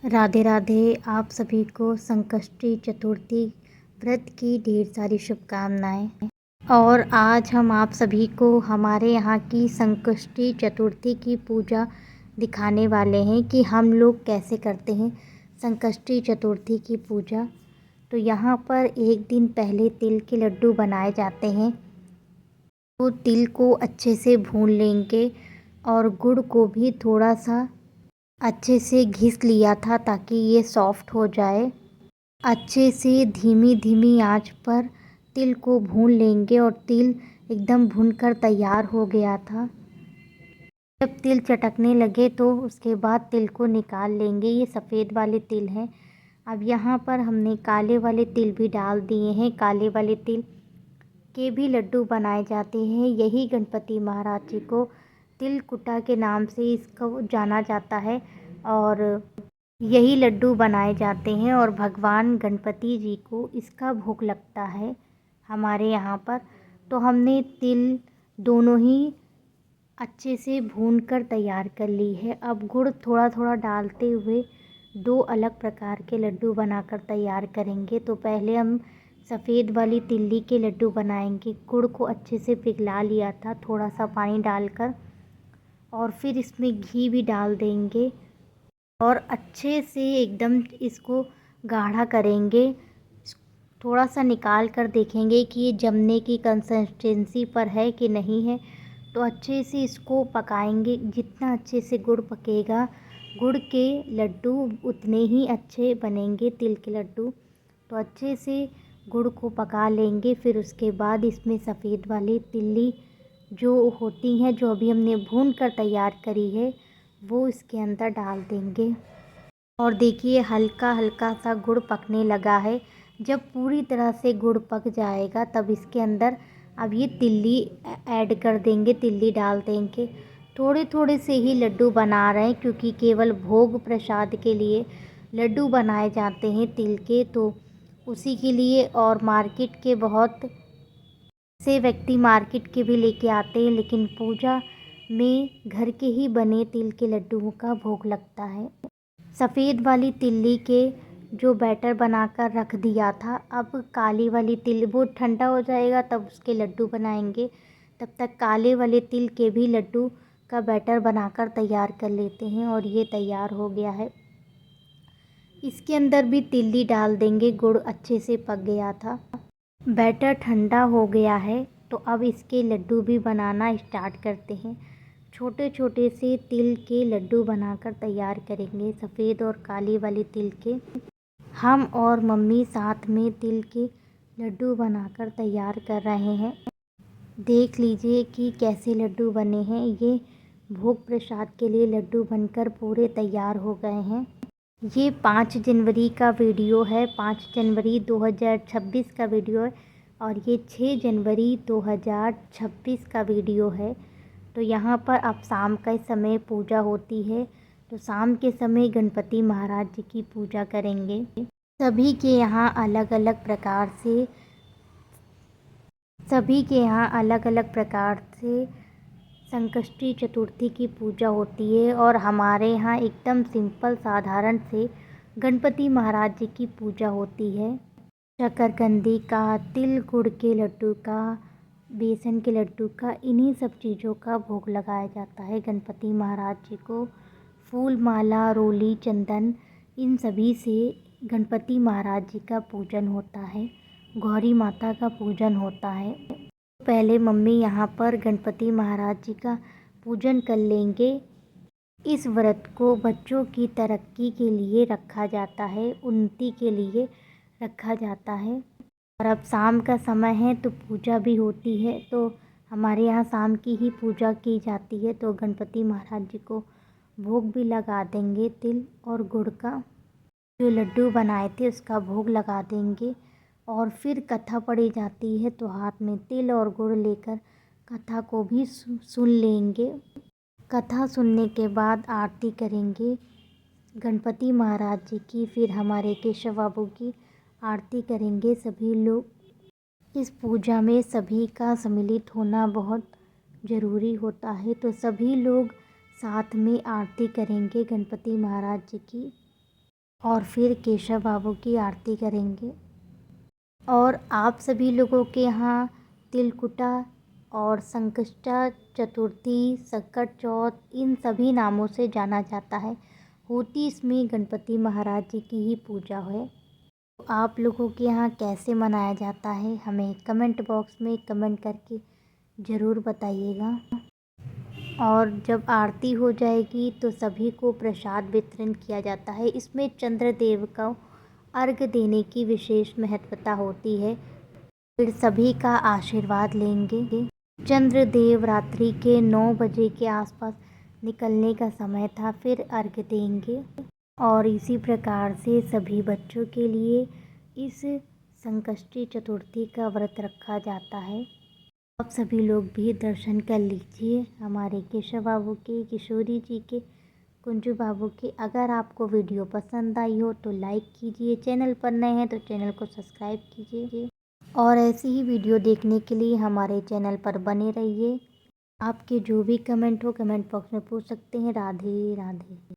राधे राधे। आप सभी को संकष्टी चतुर्थी व्रत की ढेर सारी शुभकामनाएं। और आज हम आप सभी को हमारे यहाँ की संकष्टी चतुर्थी की पूजा दिखाने वाले हैं कि हम लोग कैसे करते हैं संकष्टी चतुर्थी की पूजा। तो यहाँ पर एक दिन पहले तिल के लड्डू बनाए जाते हैं। तो तिल को अच्छे से भून लेंगे और गुड़ को भी थोड़ा सा अच्छे से घिस लिया था ताकि ये सॉफ्ट हो जाए। अच्छे से धीमी धीमी आंच पर तिल को भून लेंगे और तिल एकदम भूनकर तैयार हो गया था। जब तिल चटकने लगे तो उसके बाद तिल को निकाल लेंगे। ये सफ़ेद वाले तिल हैं। अब यहाँ पर हमने काले वाले तिल भी डाल दिए हैं। काले वाले तिल के भी लड्डू बनाए जाते हैं। यही गणपति महाराज जी को तिलकुटा के नाम से इसको जाना जाता है और यही लड्डू बनाए जाते हैं और भगवान गणपति जी को इसका भोग लगता है हमारे यहाँ पर। तो हमने तिल दोनों ही अच्छे से भूनकर तैयार कर ली है। अब गुड़ थोड़ा थोड़ा डालते हुए दो अलग प्रकार के लड्डू बनाकर तैयार करेंगे। तो पहले हम सफ़ेद वाली तिल्ली के लड्डू बनाएंगे। गुड़ को अच्छे से पिघला लिया था थोड़ा सा पानी डालकर और फिर इसमें घी भी डाल देंगे और अच्छे से एकदम इसको गाढ़ा करेंगे। थोड़ा सा निकाल कर देखेंगे कि ये जमने की कंसिस्टेंसी पर है कि नहीं है। तो अच्छे से इसको पकाएंगे। जितना अच्छे से गुड़ पकेगा गुड़ के लड्डू उतने ही अच्छे बनेंगे तिल के लड्डू। तो अच्छे से गुड़ को पका लेंगे। फिर उसके बाद इसमें सफ़ेद वाली तिल्ली जो होती हैं जो अभी हमने भून कर तैयार करी है वो इसके अंदर डाल देंगे। और देखिए हल्का हल्का सा गुड़ पकने लगा है। जब पूरी तरह से गुड़ पक जाएगा तब इसके अंदर अब ये तिल्ली ऐड कर देंगे। तिल्ली डाल देंगे। थोड़े थोड़े से ही लड्डू बना रहे हैं क्योंकि केवल भोग प्रसाद के लिए लड्डू बनाए जाते हैं तिल के। तो उसी के लिए और मार्केट के बहुत से व्यक्ति मार्केट के भी लेके आते हैं, लेकिन पूजा में घर के ही बने तिल के लड्डुओं का भोग लगता है। सफ़ेद वाली तिल्ली के जो बैटर बनाकर रख दिया था, अब काली वाली तिल वो ठंडा हो जाएगा तब उसके लड्डू बनाएंगे। तब तक काले वाले तिल के भी लड्डू का बैटर बनाकर तैयार कर लेते हैं। और ये तैयार हो गया है। इसके अंदर भी तिल्ली डाल देंगे। गुड़ अच्छे से पक गया था। बैटर ठंडा हो गया है तो अब इसके लड्डू भी बनाना स्टार्ट करते हैं। छोटे छोटे से तिल के लड्डू बनाकर तैयार करेंगे। सफ़ेद और काली वाली तिल के हम और मम्मी साथ में तिल के लड्डू बनाकर तैयार कर रहे हैं। देख लीजिए कि कैसे लड्डू बने हैं। ये भोग प्रसाद के लिए लड्डू बनकर पूरे तैयार हो गए हैं। ये 5 जनवरी का वीडियो है। 5 जनवरी 2026 का वीडियो है और ये 6 जनवरी 2026 का वीडियो है। तो यहाँ पर अब शाम का समय पूजा होती है। तो शाम के समय गणपति महाराज जी की पूजा करेंगे। सभी के यहाँ अलग अलग प्रकार से संकष्टी चतुर्थी की पूजा होती है और हमारे यहाँ एकदम सिंपल साधारण से गणपति महाराज जी की पूजा होती है। शकरकंदी का, तिल गुड़ के लड्डू का, बेसन के लड्डू का, इन्हीं सब चीज़ों का भोग लगाया जाता है गणपति महाराज जी को। फूल माला, रोली, चंदन, इन सभी से गणपति महाराज जी का पूजन होता है। गौरी माता का पूजन होता है। पहले मम्मी यहाँ पर गणपति महाराज जी का पूजन कर लेंगे। इस व्रत को बच्चों की तरक्की के लिए रखा जाता है, उन्नति के लिए रखा जाता है। और अब शाम का समय है तो पूजा भी होती है। तो हमारे यहाँ शाम की ही पूजा की जाती है। तो गणपति महाराज जी को भोग भी लगा देंगे। तिल और गुड़ का जो लड्डू बनाए थे उसका भोग लगा देंगे। और फिर कथा पढ़ी जाती है तो हाथ में तिल और गुड़ लेकर कथा को भी सुन लेंगे। कथा सुनने के बाद आरती करेंगे गणपति महाराज जी की। फिर हमारे केशव बाबू की आरती करेंगे सभी लोग। इस पूजा में सभी का सम्मिलित होना बहुत ज़रूरी होता है। तो सभी लोग साथ में आरती करेंगे गणपति महाराज जी की। और फिर केशव बाबू की आरती करेंगे। और आप सभी लोगों के यहाँ तिलकुटा और संकष्टा चतुर्थी, संकट चौथ इन सभी नामों से जाना जाता है। होती इसमें गणपति महाराज जी की ही पूजा है। तो आप लोगों के यहाँ कैसे मनाया जाता है हमें कमेंट बॉक्स में कमेंट करके ज़रूर बताइएगा। और जब आरती हो जाएगी तो सभी को प्रसाद वितरण किया जाता है। इसमें चंद्रदेव को अर्घ देने की विशेष महत्वता होती है। फिर सभी का आशीर्वाद लेंगे। चंद्रदेव रात्रि के 9 बजे के आसपास निकलने का समय था, फिर अर्घ देंगे। और इसी प्रकार से सभी बच्चों के लिए इस संकष्टी चतुर्थी का व्रत रखा जाता है। आप सभी लोग भी दर्शन कर लीजिए हमारे केशव बाबू के, किशोरी जी के, कुंजू बाबू के। अगर आपको वीडियो पसंद आई हो तो लाइक कीजिए, चैनल पर नए हैं तो चैनल को सब्सक्राइब कीजिए और ऐसी ही वीडियो देखने के लिए हमारे चैनल पर बने रहिए। आपके जो भी कमेंट हो कमेंट बॉक्स में पूछ सकते हैं। राधे राधे।